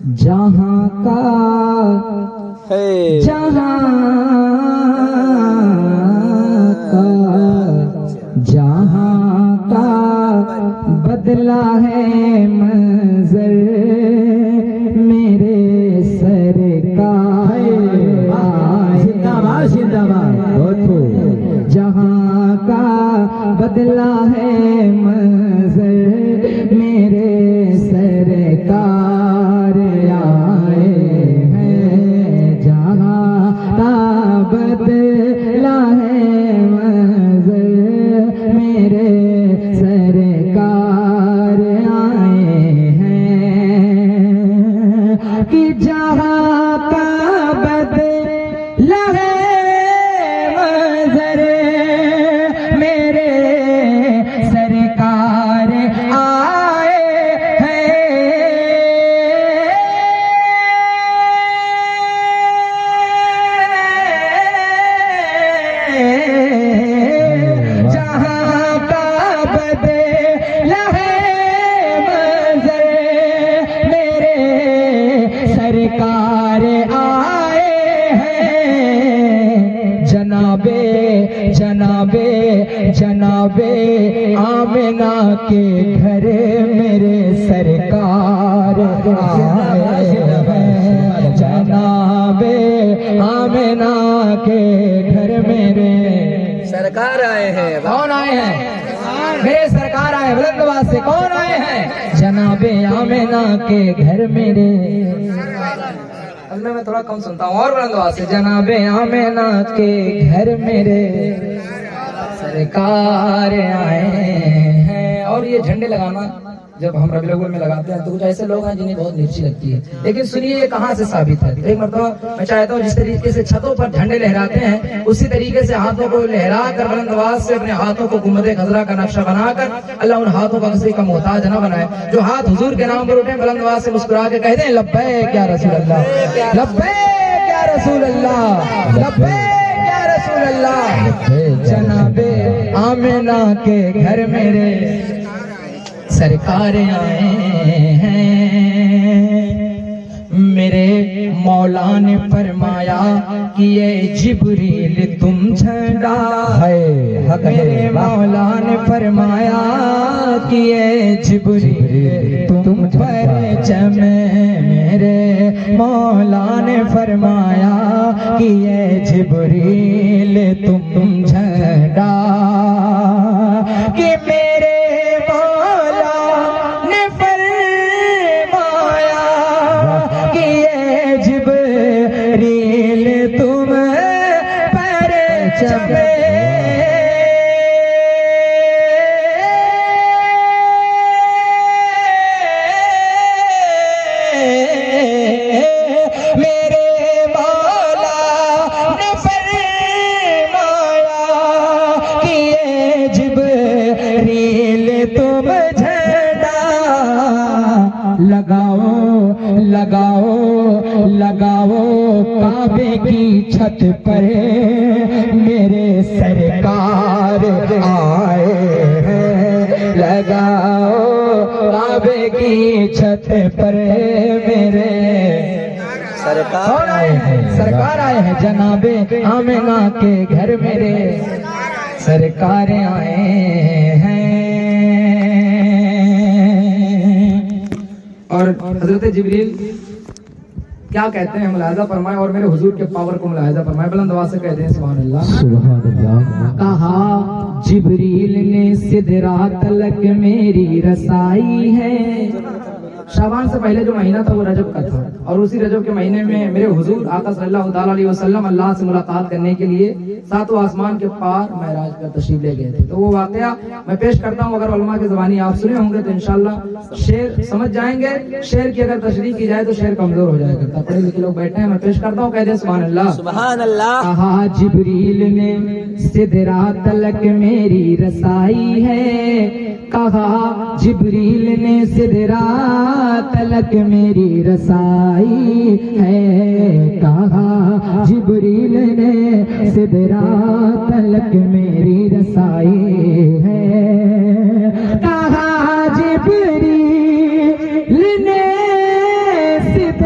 जहाँ का जहाँ का जहाँ का बदला है मंजर मेरे सरकार जिंदाबाद जिंदाबाद। जहाँ का बदला है मंजर मेरे सरकार आए हैं। जहाँ का बदला है मंजर मेरे सरकार आए हैं। कि जहाँ का बदला है मंजर मेरे सरकार आए हैं। जहाँ का बदला है मंजर मेरे सरकार आए हैं। जनाबे जनाबे जनाबे आमिना के घर मेरे सरकार आए हैं। जनाबे आमिना के घर मेरे सरकार आए हैं। कौन आए हैं? मेरे सरकार आए बुलंदवास से। कौन आए हैं? जनाबे आमिना के घर मेरे। अब मैं थोड़ा कम सुनता हूँ और बुलंदवास से। जनाबे आमिना के घर मेरे सरकार आए हैं। और ये झंडे लगाना जब हम रबी अव्वल में लगाते हैं तो कुछ ऐसे लोग हैं जिन्हें बहुत नीची लगती है, लेकिन सुनिए ये कहाँ से साबित है। एक मरतबा मैं चाहता हूँ जिस तरीके से छतों पर झंडे लहराते हैं उसी तरीके से हाथों को लहरा कर बुलंदवास से अपने हाथों को गुंबद खजरा का नक्शा बनाकर अल्लाह उन हाथों का किसी का मोहताज न बनाए। जो हाथ हुजूर के नाम पर उठे बुलंदवास से मुस्कुरा के कह दें लब्बैक या रसूल अल्लाह, लब्बैक या रसूल अल्लाह, लब्बैक या रसूल अल्लाह। जनाबे आमिना के घर मेरे सरकार आए हैं। मेरे मौला ने फरमाया कि ये जिब्रील तुम झंडा है। मेरे मौला ने फरमाया कि ये जिब्रील तुम परचम। मेरे मौला ने फरमाया कि ये जिब्रील तुम झंडा। कि मेरे लगाओ लगाओ काबे की छत पर मेरे सरकार आए हैं। लगाओ काबे की छत पर मेरे सरकार आए हैं। सरकार आए हैं। जनाबे आमिना के घर मेरे सरकार आए हैं। और हजरत जिब्रील क्या कहते हैं मुलाहिजा फरमाए और मेरे हुजूर के पावर को मुलाहिजा फरमाए। बुलंद आवाज से कहते हैं सुभान अल्लाह सुभान अल्लाह। कहा जिब्रील ने सिदरा तलक मेरी रसाई है। शाबान से पहले जो महीना था वो रजब का था और उसी रजब के महीने में मेरे हुजूर आका सल्लल्लाहु अलैहि वसल्लम अल्लाह से मुलाकात करने के लिए सातों आसमान के पार महराज पर तशरीफ ले गए थे। तो वो वाकया मैं पेश करता हूँ। अगर उलमा की ज़बानी आप सुने होंगे तो इंशाल्लाह शेर समझ जाएंगे। शेर की अगर तशरीह की जाए तो शेर कमजोर हो जाएगा। पढ़े लिखे लोग बैठे हैं, मैं पेश करता हूँ। कहते हैं सुभान अल्लाह सुभान अल्लाह। कहा जिब्रील ने सिदरा तलक मेरी रसाई है। कहा जिब्रील ने सिदरा तलक मेरी रसाई है। कहा जिब्रील ने सिदरा तलक मेरी रसाई है। कहा जिब्रील ने सिदरा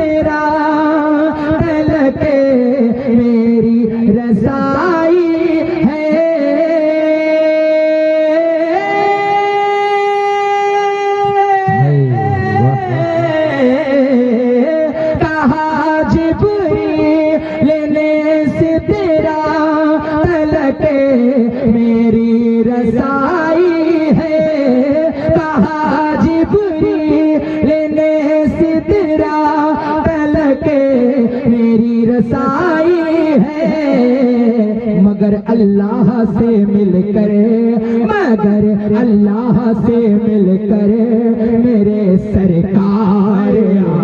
रसाई है, मगर अल्लाह से मिलकर, मगर अल्लाह से मिलकर मेरे सरकार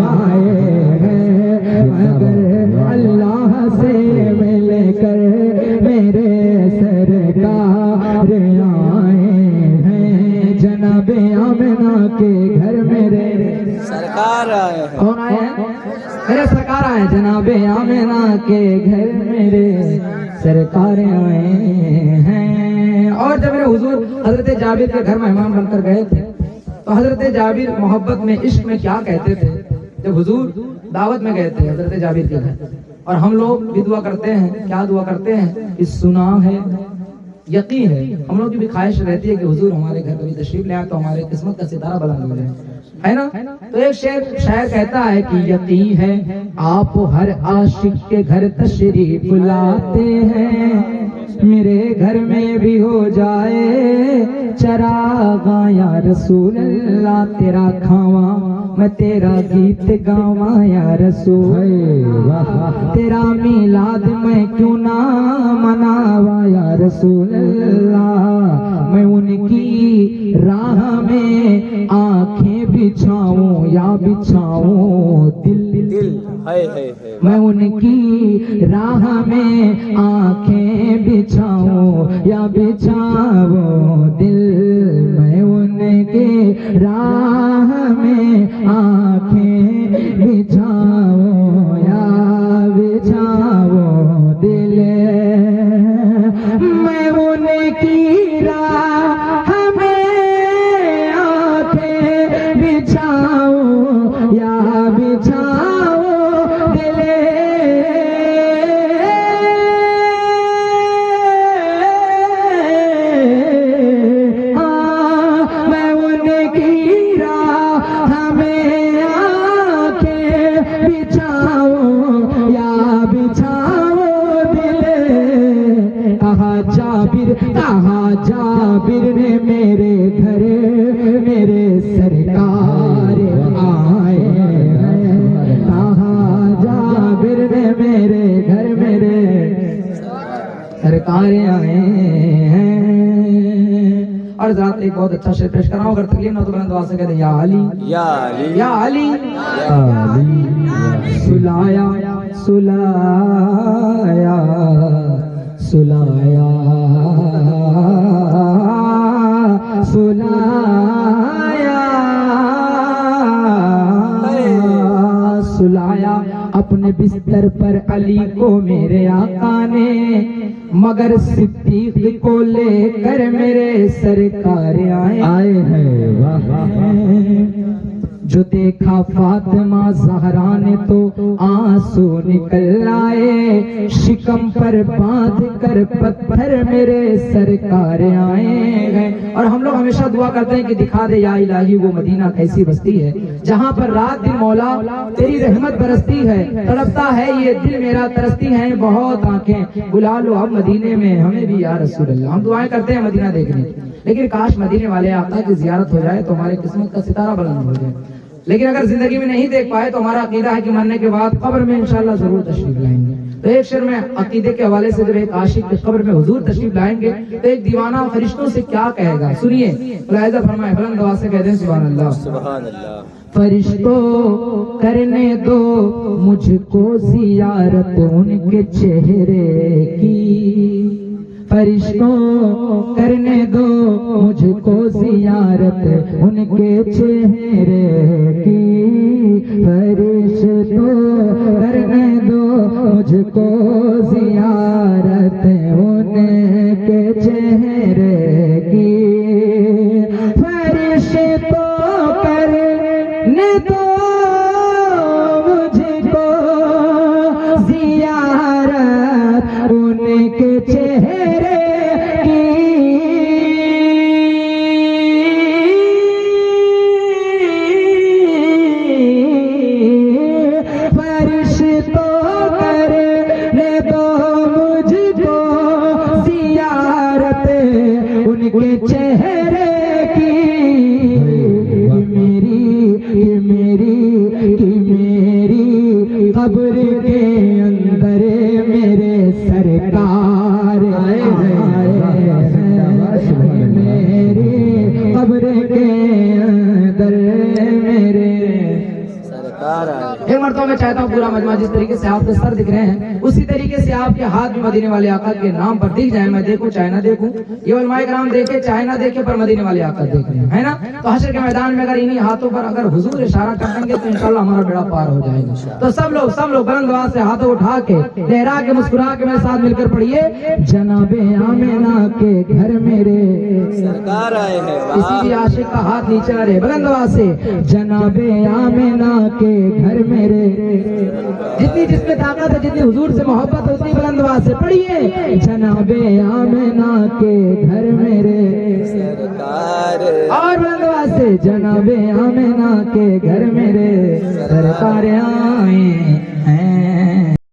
आए हैं, मगर अल्लाह से मिलकर मेरे सरकार आए हैं। जनाबे आमिना के घर मेरे सरकार आए हैं। कौन आए हैं? मेरे सरकार आए। जनाबे आमिना के घर मेरे सरकार आए हैं। और जब मेरे हुजूर हजरत जाबिर के घर मेहमान बनकर गए थे तो हजरत जाबिर मोहब्बत में, इश्क में क्या कहते थे? जब हुजूर दावत में गए थे हजरत जाबिर के घर, और हम लोग भी दुआ करते हैं, क्या दुआ करते हैं? इस सुना है, यकीन है, हम लोग की भी ख्वाहिश रहती है कि हुजूर हमारे घर कभी तशरीफ ले आए तो हमारे किस्मत का सितारा बुलंद हो जाए, है ना? तो एक शायर कहता है कि यकीन है आप हर आशिक के घर तशरीफ लाते हैं, मेरे घर में भी हो जाए चरागा या रसूल अल्लाह, तेरा खावा मैं तेरा गीत गावा या रसूल, तेरा मिलाद मैं क्यों ना मनावा या रसूल अल्लाह, मैं उनकी राह में आंखें बिछाऊं या बिछाऊं दिल, मैं उनकी राह में आंखें बिछाऊं या बिछाऊं दिल, मैं उनके राह में आंखें बिछाऊं या बिछाऊं दिल, मैं उनकी राह में आंखें बिछाऊं या बिछाऊं दिल, मैं उनकी राह में आंखें बिछाऊं या बिछाऊं दिल, कहा जाबिर ने मेरे घर मेरे सरकार आए हैं, कहा जाबिर ने मेरे घर मेरे सरकार आए हैं। और ज़ात एक बहुत अच्छा शेर पेश कर रहा हूँ, अगर तकलीफ ना तो बुलंद आवाज़ से कहते हैं या अली या अली या अली सुलाया सुलाया सुलाया सुलाया सुलाया अपने बिस्तर पर अली को मेरे आका ने, मगर सिद्दीक को लेकर मेरे सरकार आए हैं। जो देखा फातिमा ज़हरा ने तो आंसू निकल आए, शिकम पर बांध कर पत्थर मेरे सरकार आए हैं। और हम लोग हमेशा दुआ करते हैं कि दिखा दे या इलाही वो मदीना कैसी बस्ती है जहाँ पर रात दिन मौला तेरी रहमत बरसती है, तड़पता है ये दिल मेरा, तरसती है बहुत आंखें, बुला लो अब मदीने में हमें भी या रसूल अल्लाह। हम दुआएं करते हैं मदीना देखने की, लेकिन काश मदीने वाले आका की जियारत हो जाए तो हमारे किस्मत का सितारा बुलंद हो जाए। लेकिन अगर जिंदगी में नहीं देख पाए तो हमारा अकीदा है कि मरने के बाद कब्र में इंशाल्लाह जरूर तशरीफ लाएंगे। तो एक शेर में अकीदे के हवाले से जब एक आशिक के कब्र में हुजूर तशरीफ लाएंगे तो एक दीवाना फरिश्तों से क्या कहेगा, सुनिए। मुलाहिजा फरमाए, बुलंद आवाज़ से कह दें सुभान अल्लाह। सुभान अल्लाह। फरिश्तों करने दो मुझको जियारत उनके चेहरे की, फरिश्तों करने दो मुझको जियारत उनके चेहरे की, फरिश्तों करने दो मुझको जियारत उनके चेहरे की, फरिश्तों करने दो मुझको जियारत उनके चेहरे उनके चेहरे की, मेरी कब्र के अंदर सरकार आए। एक मरतबा मैं चाहता हूँ पूरा मजमा जिस तरीके से आपके सर दिख रहे हैं उसी तरीके से आपके हाथ भी मदीने वाले आका के नाम पर दिख जाए। मैं देखूं चाहे ना देखूं, ये उलमाए कराम देखे चाहे ना देखे, पर मदीने वाले आका देख रहे हैं, है ना। तो हशर के मैदान में अगर इन्हीं हाथों पर अगर हुजूर इशारा कर देंगे तो इंशाल्लाह हमारा बेड़ा पार हो जाएगा। तो सब लोग बुलंद आवाज से हाथों उठा के लहरा के मुस्कुरा के मेरे साथ मिलकर पढ़िए, जनाबे आमिना के घर मेरे सरकार आए हैं। किसी भी आशिक का हाथ नीचे न रहे, बुलंद आवाज से जनाबे आमिना के घर मेरे। जितनी जिसमें ताकत है, जितनी हुजूर से मोहब्बत है, उतनी बुलंद आवाज से पढ़िए, जनाबे आमिना के घर मेरे। सरकार और बुलंद आवाज से जनाबे आमिना के घर मेरे सरकार आए